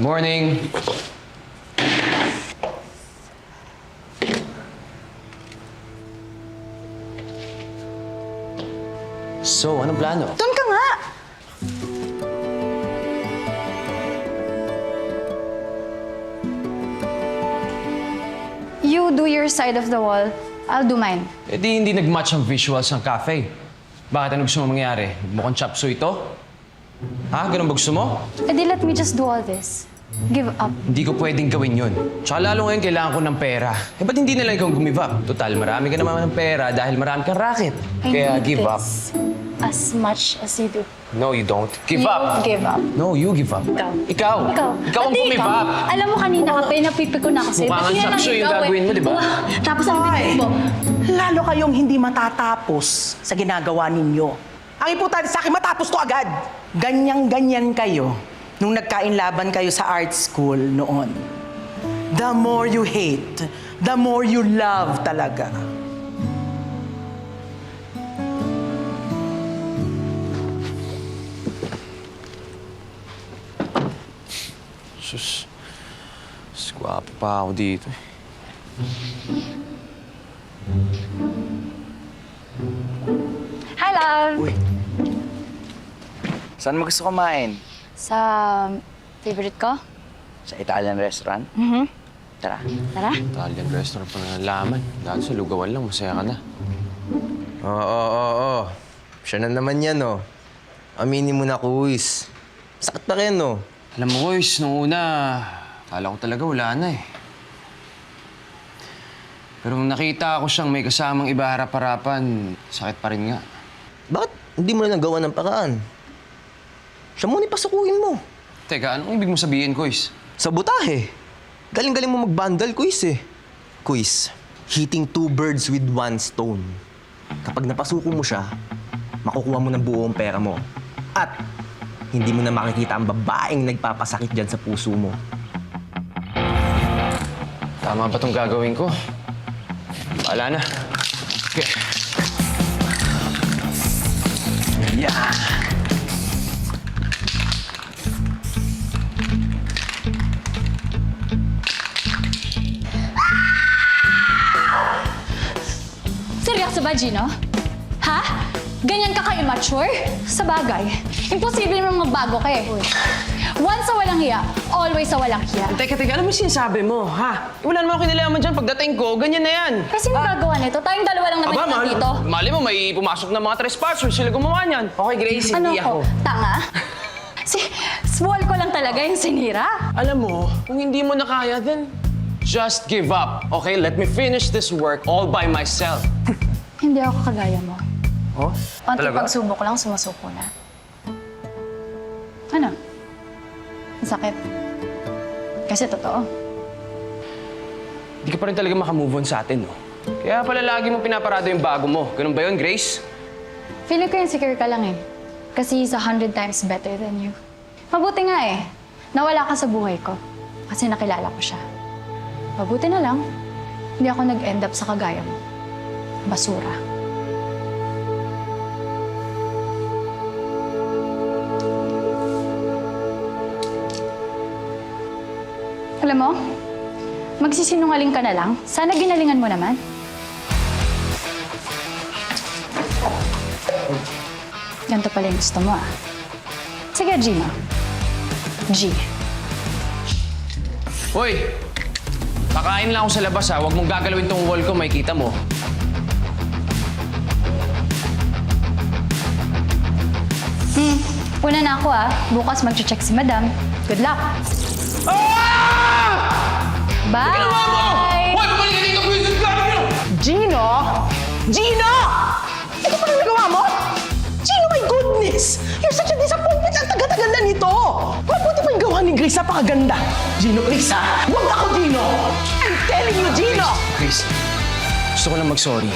Morning. So, anong plano? Doon ka nga! You do your side of the wall, I'll do mine. Eh di hindi nag-match ang visuals ng cafe. Bakit ano gusto mo mangyari? Mukhang chop suey ito? Ha? Ganun ba gusto mo? Eh di let me just do all this. Give up. Hindi ko pwedeng gawin yun. Tsaka lalo ngayon kailangan ko ng pera. Eh ba't hindi na lang ikaw give up? Total, marami ka naman ng pera dahil marami kang racket. Kaya need give up. this as much as you do. No, you don't. Give You up. give up. No, you give up. Ikaw. Ikaw. Ikaw ang Ate, give up. Alam mo kanina ka, pinapipig ko na kasi. Mukha Ba't kang yun lang chapsuy yung ikaw, gagawin mo, di ba? Tapos ang bibig mo. Lalo kayong hindi matatapos sa ginagawa ninyo. Ang importante sa akin, matapos to agad. Ganyan-ganyan kayo nung nagkainlaban kayo sa art school noon. The more you hate, the more you love talaga. Sus. Squapo pa ako dito. Hi, love! Uy. Saan mo gusto kumain? Sa favorite ko? Sa Italian restaurant? Tara. Tara. Italian restaurant pa na nalaman. Dati sa lugawan lang, masaya ka na. Oo. Siya na naman yan, oh. Aminin mo na, Kuis. Sakit pa rin, oh. Alam mo, boys, nung una, akala ko talaga wala na eh. Pero nung nakita ko siyang may kasamang iba harap-harapan, sakit pa rin nga. Bakit hindi mo na nagawa ng paraan? Siya muna ipasukuhin mo. Teka, anong ibig mo sabihin, Kois? Sabotahe. Galing-galing mo mag-bundle, Kuis, eh. Kuis, hitting two birds with one stone. Kapag napasuko mo siya, makukuha mo ng buo ang pera mo. At hindi mo na makikita ang babaeng nagpapasakit dyan sa puso mo. Tama ba itong gagawin ko? Wala na. Okay. Yeah! Seryoso ba, Gino? Ha? Ganyan ka ka-immature? Sa bagay, imposible naman magbago ka eh. Once sa walang hiya, always sa walang hiya. Teka, ano mo sinasabi mo, ha? Wala naman ako kinalaman dyan. Pagdating ko, ganyan na yan. Kasi nagagawa nito, tayong dalawa lang naman yung dito. Mali mo, may pumasok na mga trespassers. Sila gumawa niyan. Okay, Grace, Ano hindi ako. ko? Tanga? Wall ko lang talaga yung sinira. Alam mo, kung hindi mo na kaya, then just give up. Okay, let me finish this work all by myself. Hindi ako kagaya mo. Oh? Onti pagsubok lang, sumusuko na. Ano? Ang sakit. Kasi totoo. Hindi ka pa rin talaga makamove on sa atin, no? Kaya pala lagi mo pinaparado yung bago mo. Ganun ba yun, Grace? Feeling ko insecure ka lang eh. Kasi he's 100 times better than you. Mabuti nga eh. Nawala ka sa buhay ko. Kasi nakilala ko siya. Mabuti na lang. Hindi ako nag-end up sa kagaya mo. Basura. Alam mo, magsisinungaling ka na lang. Sana ginalingan mo naman. Ganito pala yung gusto mo, ah. Sige, Gino. G. Hoy! Kakain lang ako sa labas, ha? Huwag mong gagalawin tong wall ko, makikita mo. Una na ako, ah. Bukas mag-check si Madam. Good luck. Bye! Hoy, bumalik ka dito, please! Gino? Gino! Ito pa nagawa mo? Gino, my goodness! You're such a disappointment. Ang taga-tagal na nito. Mabuti pa yung gawa ni Grace, napakaganda. Gino, please, ha? Huwag ako, Gino! I'm telling you, Gino! Grace, gusto ko lang mag-sorry.